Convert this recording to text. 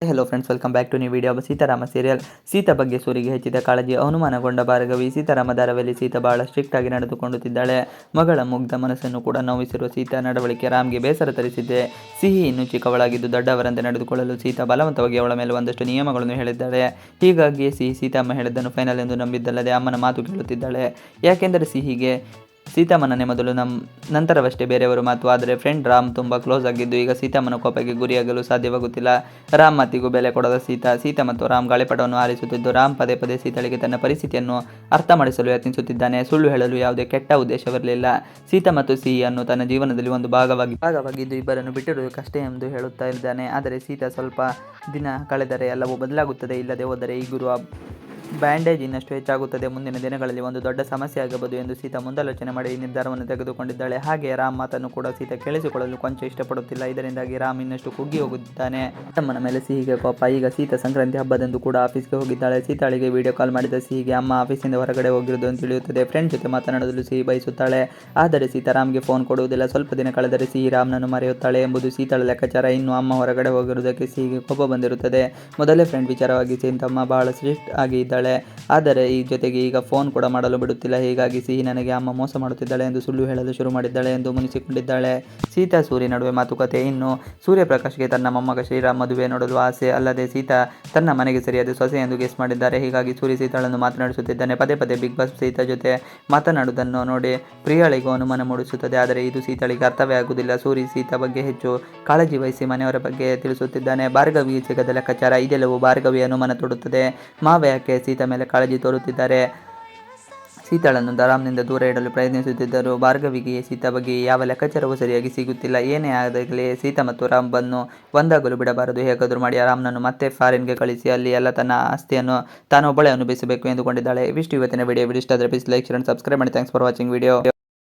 Hello friends, welcome back to new video. Sitarama serial. Sita ಬಗ್ಗೆ ಸೂರಿಗೆ ಹೆಚ್ಚಿದ ಕಾಳಜಿ, ಅನುಮಾನಗೊಂಡ ಭಾರ್ಗವಿ. ಸೀತಾರಾಮ ಧಾರಾವಾಹಿಯಲ್ಲಿ ಸೀತಾ ಬಹಳ ಸ್ಟ್ರಿಕ್ಟ್ ಆಗಿ ನಡೆದುಕೊಳ್ಳುತ್ತಿದ್ದಾಳೆ. ಮಗಳ ಮುಗ್ಧ ಮನಸ್ಸನ್ನು ಕೂಡ ನೋವಿಸಿರುವ ಸೀತಾ ನಡವಳಿಕೆ ರಾಮ್ಗೆ ಬೇಸರ ತರಿಸಿದೆ. ಸಿಹಿ ಇನ್ನೂ ಚಿಕ್ಕವಳಾಗಿದ್ದು ದೊಡ್ಡವರಂತೆ ನಡೆದುಕೊಳ್ಳಲು ಸೀತಾ ಬಲವಂತವಾಗಿ ಅವಳ ಮೇಲೆ ಒಂದಷ್ಟು ನಿಯಮಗಳನ್ನು ಹೇಳಿದ್ದಾಳೆ. ಹೀಗಾಗಿಯೇ ಸಿಹಿ ಸೀತಮ್ಮ ಹೇಳಿದ್ದನ್ನು ಫೈನಲ್ ಎಂದು ನಂಬಿದ್ದಲ್ಲದೆ ಅಮ್ಮನ ಮಾತು ಕೇಳುತ್ತಿದ್ದಾಳೆ. ಯಾಕೆಂದರೆ ಸಿಹಿಗೆ ಸೀತಮ್ಮನೇ ಮೊದಲು, ನಂತರವಷ್ಟೇ ಬೇರೆಯವರು ಮಾತು. ಆದರೆ ಫ್ರೆಂಡ್ ರಾಮ್ ತುಂಬ ಕ್ಲೋಸ್ ಆಗಿದ್ದು ಈಗ ಸೀತಮ್ಮನ ಕೋಪಕ್ಕೆ ಗುರಿಯಾಗಲು ಸಾಧ್ಯವಾಗುತ್ತಿಲ್ಲ. ರಾಮ್ ಮಾತಿಗೂ ಬೆಲೆ ಕೊಡದ ಸೀತಾ ಮತ್ತು ರಾಮ್ ಗಾಳಿಪಟವನ್ನು ಹಾರಿಸುತ್ತಿದ್ದು, ರಾಮ್ ಪದೇ ಪದೇ ಸೀತಾಳಿಗೆ ತನ್ನ ಪರಿಸ್ಥಿತಿಯನ್ನು ಅರ್ಥ ಮಾಡಿಸಲು ಯತ್ನಿಸುತ್ತಿದ್ದಾನೆ. ಸುಳ್ಳು ಹೇಳಲು ಯಾವುದೇ ಕೆಟ್ಟ ಉದ್ದೇಶವಿರಲಿಲ್ಲ. ಸೀತಾ ಮತ್ತು ಸಿಹಿಯನ್ನು ತನ್ನ ಜೀವನದಲ್ಲಿ ಒಂದು ಭಾಗವಾಗಿದ್ದು ಇಬ್ಬರನ್ನು ಬಿಟ್ಟಿರುವುದು ಕಷ್ಟ ಎಂದು ಹೇಳುತ್ತಾ ಇದ್ದಾನೆ. ಆದರೆ ಸೀತಾ ಸ್ವಲ್ಪ ದಿನ ಕಳೆದರೆ ಎಲ್ಲವೂ ಬದಲಾಗುತ್ತದೆ, ಇಲ್ಲದೆ ಹೋದರೆ ಈ ಗುರು ಬ್ಯಾಂಡೇಜ್ ಇನ್ನಷ್ಟು ಹೆಚ್ಚಾಗುತ್ತದೆ. ಮುಂದಿನ ದಿನಗಳಲ್ಲಿ ಒಂದು ದೊಡ್ಡ ಸಮಸ್ಯೆ ಆಗಬಹುದು ಎಂದು ಸೀತಾ ಮುಂದಾಲೋಚನೆ ಮಾಡಿ ಈ ನಿರ್ಧಾರವನ್ನು ತೆಗೆದುಕೊಂಡಿದ್ದಾಳೆ. ಹಾಗೆ ರಾಮ್ ಮಾತನ್ನು ಕೂಡ ಸೀತಾ ಕೇಳಿಸಿಕೊಳ್ಳಲು ಕೊಂಚ ಇಷ್ಟಪಡುತ್ತಿಲ್ಲ. ಇದರಿಂದಾಗಿ ರಾಮ್ ಇನ್ನಷ್ಟು ಕುಗ್ಗಿ ಹೋಗುತ್ತಿದ್ದಾನೆ. ತಮ್ಮನ ಮೇಲೆ ಸಿಹಿಗೆ ಕೋಪ. ಈಗ ಸೀತಾ ಸಂಕ್ರಾಂತಿ ಹಬ್ಬದಂದು ಕೂಡ ಆಫೀಸ್ಗೆ ಹೋಗಿದ್ದಾಳೆ. ಸೀತಾಳಿಗೆ ವಿಡಿಯೋ ಕಾಲ್ ಮಾಡಿದ ಸಿಹಿಗೆ ಅಮ್ಮ ಆಫೀಸಿಂದ ಹೊರಗಡೆ ಹೋಗಿರುವುದು ಅಂತ ತಿಳಿಯುತ್ತದೆ. ಫ್ರೆಂಡ್ ಜೊತೆ ಮಾತನಾಡಲು ಸಿಹಿ ಬಯಸುತ್ತಾಳೆ. ಆದರೆ ಸೀತಾ ರಾಮ್ಗೆ ಫೋನ್ ಕೊಡುವುದಿಲ್ಲ. ಸ್ವಲ್ಪ ದಿನ ಕಳೆದರೆ ಸಿಹಿ ರಾಮ್ನನ್ನು ಮರೆಯುತ್ತಾಳೆ ಎಂಬುದು ಸೀತಾಳ ಲೆಕ್ಕಾಚಾರ. ಇನ್ನು ಅಮ್ಮ ಹೊರಗಡೆ ಹೋಗಿರುವುದಕ್ಕೆ ಸಿಹಿಗೆ ಕೋಪ ಬಂದಿರುತ್ತದೆ. ಮೊದಲೇ ಫ್ರೆಂಡ್ ವಿಚಾರವಾಗಿ ಸೀತಮ್ಮ ಬಹಳ ಸ್ಟ್ರಿಕ್ಟ್ ಆಗಿ ಇದ್ದಾಳೆ. ಆದರೆ ಈ ಜೊತೆಗೆ ಈಗ ಫೋನ್ ಕೂಡ ಮಾಡಲು ಬಿಡುತ್ತಿಲ್ಲ. ಹೀಗಾಗಿ ಸಿಹಿ ನನಗೆ ಅಮ್ಮ ಮೋಸ ಮಾಡುತ್ತಿದ್ದಾಳೆ ಎಂದು ಸುಳ್ಳು ಹೇಳಲು ಶುರು ಮಾಡಿದ್ದಾಳೆ ಎಂದು ಮುನಿಸಿಕೊಂಡಿದ್ದಾಳೆ. ಸೀತಾ ಸೂರ್ಯ ನಡುವೆ ಮಾತುಕತೆ. ಇನ್ನು ಸೂರ್ಯಪ್ರಕಾಶ್ಗೆ ತನ್ನ ಮೊಮ್ಮಗ ಶ್ರೀರಾಮ್ ಮದುವೆ ನೋಡಲು ಆಸೆ. ಅಲ್ಲದೆ ಸೀತಾ ತನ್ನ ಮನೆಗೆ ಸರಿಯಾದ ಸೊಸೆ ಎಂದು ಗೆಸ್ ಮಾಡಿದ್ದಾರೆ. ಹೀಗಾಗಿ ಸೂರ್ಯ ಸೀತಾಳನ್ನು ಮಾತನಾಡಿಸುತ್ತಿದ್ದಾನೆ. ಪದೇ ಪದೇ ಬಿಗ್ ಬಾಸ್ ಸೀತಾ ಜೊತೆ ಮಾತನಾಡುವುದನ್ನು ನೋಡಿ ಪ್ರಿಯಾಳಿಗೂ ಅನುಮಾನ ಮೂಡಿಸುತ್ತದೆ. ಆದರೆ ಇದು ಸೀತಾಳಿಗೆ ಅರ್ಥವೇ ಆಗುವುದಿಲ್ಲ. ಸೂರ್ಯ ಸೀತಾ ಬಗ್ಗೆ ಹೆಚ್ಚು ಕಾಳಜಿ ವಹಿಸಿ ಮನೆಯವರ ಬಗ್ಗೆ ತಿಳಿಸುತ್ತಿದ್ದಾನೆ. ಭಾರ್ಗವಿಗೆ ಸಿಗದ ಲೆಕ್ಕಾಚಾರ. ಇದೆಲ್ಲವೂ ಭಾರ್ಗವಿ ಅನುಮಾನ ತೊಡುತ್ತದೆ. ಮಾವ ಯಾಕೆ ಸೀತಾ ಮೇಲೆ ಕಾಳಜಿ ತೋರುತ್ತಿದ್ದಾರೆ? ಸೀತಾಳನ್ನು ರಾಮ್ನಿಂದ ದೂರ ಇಡಲು ಪ್ರಯತ್ನಿಸುತ್ತಿದ್ದರು. ಭಾರ್ಗವಿಗೆ ಸೀತಾ ಬಗ್ಗೆ ಯಾವ ಲೆಕ್ಕಾಚಾರವೂ ಸರಿಯಾಗಿ ಸಿಗುತ್ತಿಲ್ಲ. ಏನೇ ಆದಾಗಲೇ ಸೀತಾ ಮತ್ತು ರಾಮ್ ಬನ್ನು ಒಂದಾಗಲು ಬಿಡಬಾರದು. ಹೇಗಾದರೂ ಮಾಡಿ ರಾಮ್ನನ್ನು ಮತ್ತೆ ಫಾರಿನ್ಗೆ ಕಳಿಸಿ ಅಲ್ಲಿ ಎಲ್ಲ ತನ್ನ ಆಸ್ತಿಯನ್ನು ತಾನೊಬ್ಬಳೇ ಅನುಭವಿಸಬೇಕು ಎಂದುಕೊಂಡಿದ್ದಾಳೆ. ಇವಿಷ್ಟು ಇವತ್ತಿನ ವಿಡಿಯೋ. ಇಷ್ಟ ಆದರೆ please like, share and subscribe ಮಾಡಿ. Thanks for watching video.